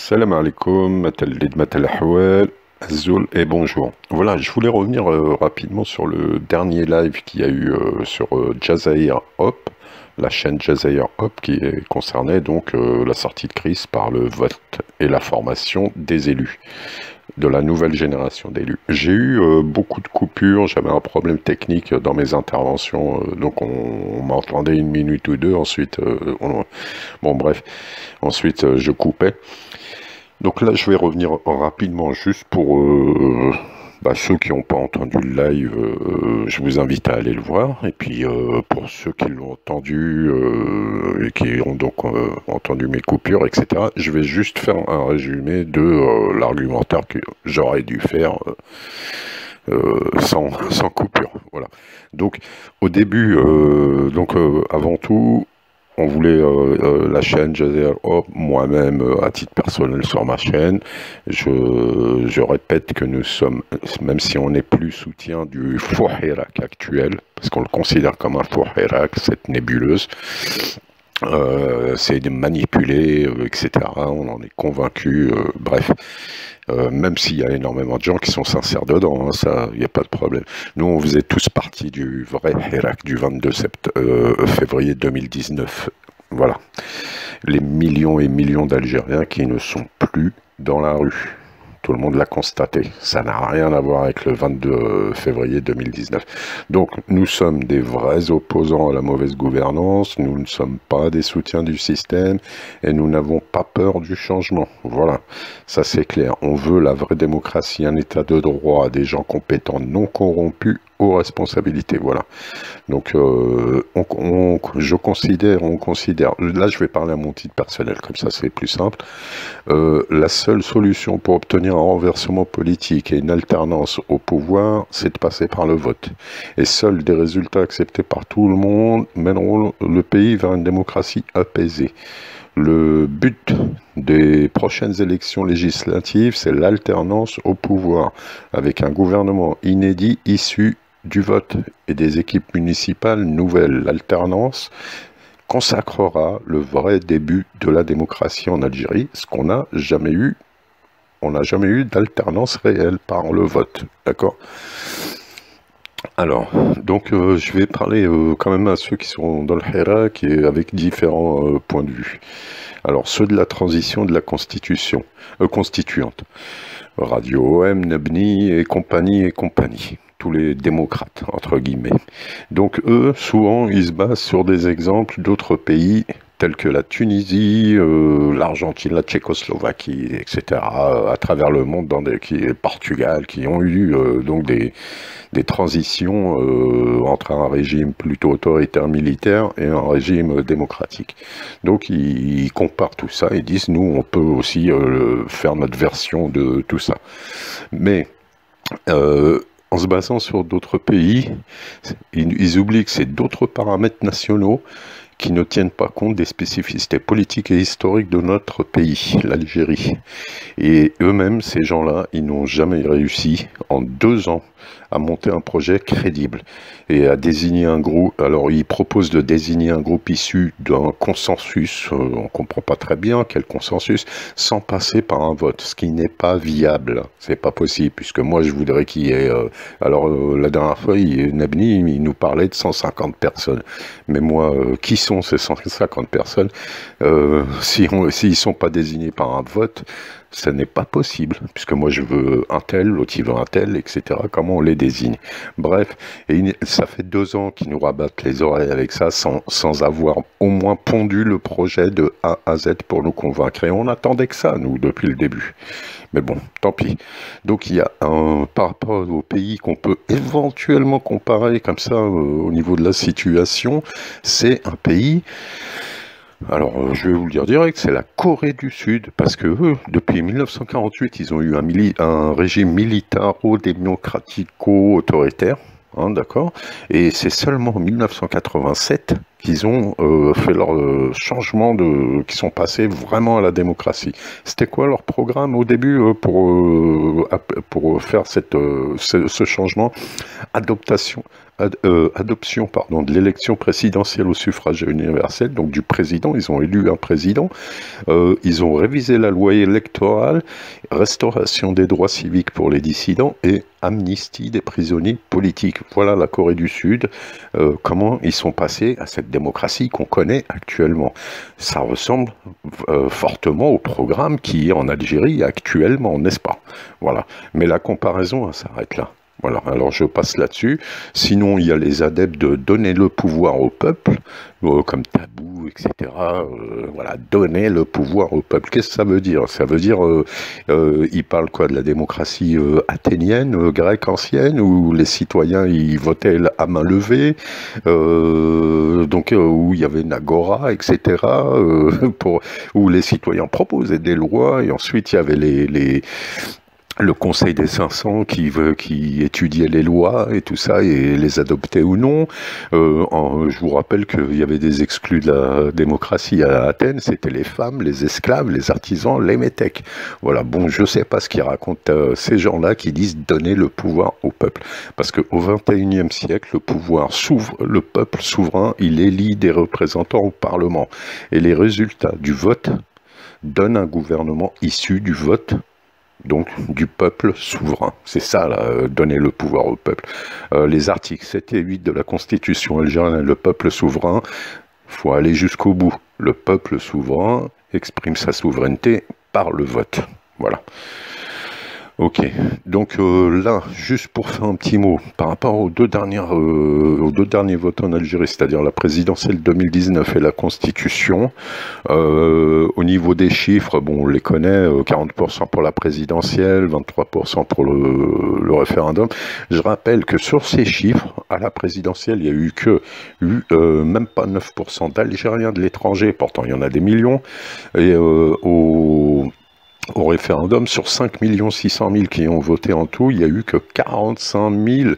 Salam alaikum, matalid matal ahwal, Azul et bonjour. Voilà, je voulais revenir rapidement sur le dernier live qu'il y a eu sur Jazair Hop, la chaîne Jazair Hop qui concernait donc la sortie de crise par le vote et la formation des élus, de la nouvelle génération d'élus. J'ai eu beaucoup de coupures, j'avais un problème technique dans mes interventions, donc on m'entendait une minute ou deux, ensuite, bon bref, ensuite je coupais. Donc là, je vais revenir rapidement juste pour ceux qui n'ont pas entendu le live, je vous invite à aller le voir. Et puis pour ceux qui l'ont entendu et qui ont donc entendu mes coupures, etc., je vais juste faire un résumé de l'argumentaire que j'aurais dû faire sans coupure. Voilà. Donc au début, avant tout, on voulait la chaîne Jazair Hop, moi-même à titre personnel sur ma chaîne. Je répète que nous sommes, même si on n'est plus soutien du Fouhirak actuel, parce qu'on le considère comme un Fouhirak, cette nébuleuse, c'est manipulé, etc. On en est convaincu, bref. Même s'il y a énormément de gens qui sont sincères dedans, hein, ça, il n'y a pas de problème. Nous, on faisait tous partie du vrai Hirak du 22 février 2019. Voilà. Les millions et millions d'Algériens qui ne sont plus dans la rue. Tout le monde l'a constaté. Ça n'a rien à voir avec le 22 février 2019. Donc, nous sommes des vrais opposants à la mauvaise gouvernance. Nous ne sommes pas des soutiens du système. Et nous n'avons pas peur du changement. Voilà. Ça, c'est clair. On veut la vraie démocratie, un état de droit, des gens compétents, non corrompus, aux responsabilités. Voilà. Donc, on considère, là je vais parler à mon titre personnel, comme ça c'est plus simple, la seule solution pour obtenir un renversement politique et une alternance au pouvoir, c'est de passer par le vote. Et seuls des résultats acceptés par tout le monde mèneront le pays vers une démocratie apaisée. Le but des prochaines élections législatives, c'est l'alternance au pouvoir, avec un gouvernement inédit issu du vote et des équipes municipales nouvelles. L'alternance consacrera le vrai début de la démocratie en Algérie, ce qu'on n'a jamais eu. On n'a jamais eu d'alternance réelle par le vote, d'accord ? Alors, donc je vais parler quand même à ceux qui sont dans le Hirak et avec différents points de vue. Alors, ceux de la transition de la constituante. Radio OM, Nebni et compagnie. Tous les démocrates, entre guillemets. Donc eux, souvent, ils se basent sur des exemples d'autres pays, tels que la Tunisie, l'Argentine, la Tchécoslovaquie, etc., à travers le monde, Portugal, qui ont eu donc des transitions entre un régime plutôt autoritaire militaire et un régime démocratique. Donc ils comparent tout ça et disent, nous, on peut aussi faire notre version de tout ça. Mais en se basant sur d'autres pays, ils oublient que c'est d'autres paramètres nationaux qui ne tiennent pas compte des spécificités politiques et historiques de notre pays, l'Algérie. Et eux-mêmes, ces gens-là, ils n'ont jamais réussi, en 2 ans, à monter un projet crédible et à désigner un groupe. Alors, ils proposent de désigner un groupe issu d'un consensus, on ne comprend pas très bien quel consensus, sans passer par un vote, ce qui n'est pas viable. C'est pas possible, puisque moi, je voudrais qu'il y ait... la dernière fois, Nabni, il nous parlait de 150 personnes. Mais moi, qui sont ces 150 personnes s'ils ne sont pas désignés par un vote, ça n'est pas possible, puisque moi je veux un tel, l'autre il veut un tel, etc. Comment on les désigne? Bref, et ça fait 2 ans qu'ils nous rabattent les oreilles avec ça, sans avoir au moins pondu le projet de A à Z pour nous convaincre. Et on attendait que ça, nous, depuis le début. Mais bon, tant pis. Donc il y a par rapport aux pays qu'on peut éventuellement comparer comme ça au niveau de la situation, c'est un pays... Alors, je vais vous le dire direct, c'est la Corée du Sud, parce que eux, depuis 1948, ils ont eu un régime militaro-démocratico-autoritaire, hein, d'accord ? Et c'est seulement en 1987 qu'ils ont fait leur changement, qui sont passés vraiment à la démocratie. C'était quoi leur programme au début pour faire ce changement? Adoption de l'élection présidentielle au suffrage universel, donc du président. Ils ont élu un président. Ils ont révisé la loi électorale, restauration des droits civiques pour les dissidents et amnistie des prisonniers politiques. Voilà la Corée du Sud, comment ils sont passés à cette démocratie qu'on connaît actuellement. Ça ressemble fortement au programme qui est en Algérie actuellement, n'est-ce pas? Voilà. Mais la comparaison, elle s'arrête là. Voilà, alors je passe là-dessus. Sinon, il y a les adeptes de donner le pouvoir au peuple, comme tabou, etc. Voilà, donner le pouvoir au peuple. Qu'est-ce que ça veut dire? Ça veut dire, ils parlent quoi, de la démocratie athénienne, grecque ancienne, où les citoyens ils votaient à main levée, donc où il y avait une agora, etc. Où les citoyens proposaient des lois, et ensuite il y avait le Conseil des 500 qui étudiait les lois et tout ça et les adoptait ou non. Je vous rappelle qu'il y avait des exclus de la démocratie à Athènes, c'était les femmes, les esclaves, les artisans, les métèques. Voilà, bon, je sais pas ce qu'ils racontent ces gens-là qui disent donner le pouvoir au peuple. Parce qu'au XXIe siècle, le peuple souverain, il élit des représentants au Parlement. Et les résultats du vote donnent un gouvernement issu du vote, donc du peuple souverain. C'est ça, là, donner le pouvoir au peuple. Les articles 7 et 8 de la Constitution algérienne, le peuple souverain, faut aller jusqu'au bout. Le peuple souverain exprime sa souveraineté par le vote. Voilà. Ok, donc là, juste pour faire un petit mot, par rapport aux deux derniers votes en Algérie, c'est-à-dire la présidentielle 2019 et la Constitution, au niveau des chiffres, bon, on les connaît, 40% pour la présidentielle, 23% pour le référendum. Je rappelle que sur ces chiffres, à la présidentielle, il y a eu même pas 9% d'Algériens de l'étranger, pourtant il y en a des millions, et au référendum, sur 5 600 000 qui ont voté en tout, il n'y a eu que 45 000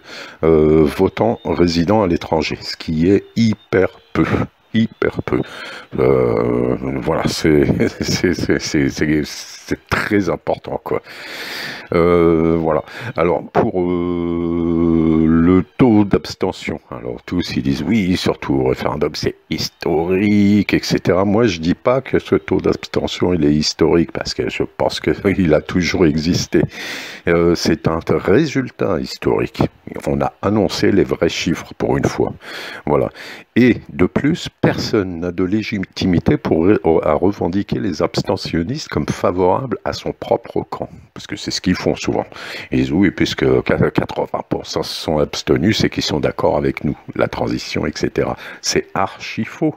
votants résidant à l'étranger, ce qui est hyper peu. Hyper peu. Voilà, c'est très important, quoi. Voilà. Alors, pour le taux d'abstention, alors tous ils disent oui, surtout au référendum, c'est historique, etc. Moi, je dis pas que ce taux d'abstention, il est historique, parce que je pense qu'il a toujours existé. C'est un résultat historique. On a annoncé les vrais chiffres pour une fois. Voilà. Et de plus, personne n'a de légitimité à revendiquer les abstentionnistes comme favorables à son propre camp. Parce que c'est ce qu'ils font souvent. Ils disent oui, puisque 80% se sont abstenus, c'est qu'ils sont d'accord avec nous, la transition, etc. C'est archi faux.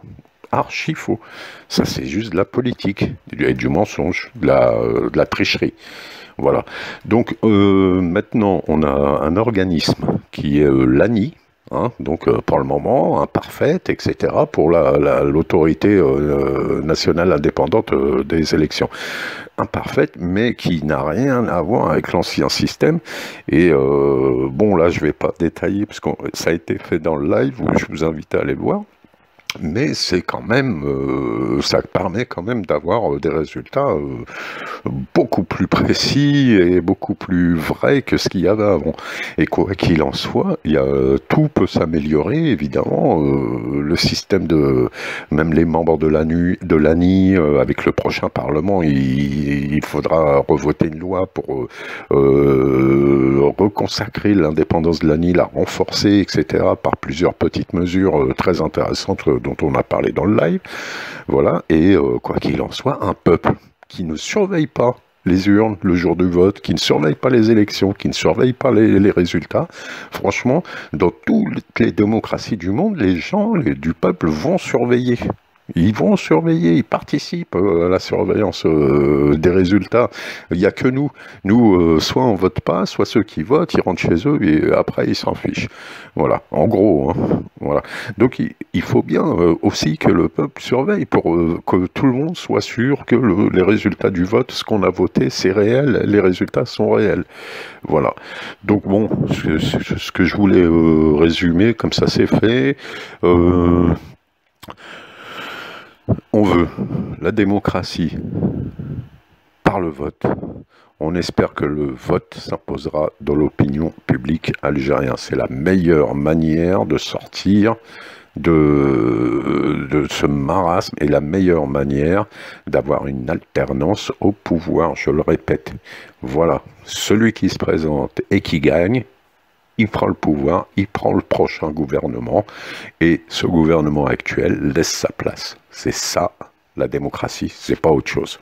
Archi faux. Ça, c'est juste de la politique, du mensonge, de la tricherie. Voilà. Donc maintenant, on a un organisme qui est l'ANI, hein, donc pour le moment imparfaite, etc., pour l'autorité nationale indépendante des élections. Imparfaite, mais qui n'a rien à voir avec l'ancien système. Et bon, là, je ne vais pas détailler, parce que ça a été fait dans le live, où je vous invite à aller le voir. Mais c'est quand même, ça permet quand même d'avoir des résultats beaucoup plus précis et beaucoup plus vrais que ce qu'il y avait avant. Et quoi qu'il en soit, tout peut s'améliorer, évidemment. Le système même les membres de l'ANI, avec le prochain Parlement, il faudra revoter une loi pour reconsacrer l'indépendance de l'ANI, la renforcer, etc., par plusieurs petites mesures très intéressantes dont on a parlé dans le live, voilà, et quoi qu'il en soit, un peuple qui ne surveille pas les urnes le jour du vote, qui ne surveille pas les élections, qui ne surveille pas les résultats, franchement, dans toutes les démocraties du monde, les gens du peuple vont surveiller. Ils vont surveiller, ils participent à la surveillance des résultats. Il n'y a que nous. Nous, soit on vote pas, soit ceux qui votent, ils rentrent chez eux et après ils s'en fichent. Voilà, en gros. Hein. Voilà. Donc il faut bien aussi que le peuple surveille pour que tout le monde soit sûr que les résultats du vote, ce qu'on a voté, c'est réel, les résultats sont réels. Voilà. Donc bon, ce que je voulais résumer, comme ça c'est fait. On veut la démocratie par le vote. On espère que le vote s'imposera dans l'opinion publique algérienne. C'est la meilleure manière de sortir de ce marasme et la meilleure manière d'avoir une alternance au pouvoir, je le répète. Voilà, celui qui se présente et qui gagne, il prend le pouvoir, il prend le prochain gouvernement, et ce gouvernement actuel laisse sa place. C'est ça, la démocratie, c'est pas autre chose.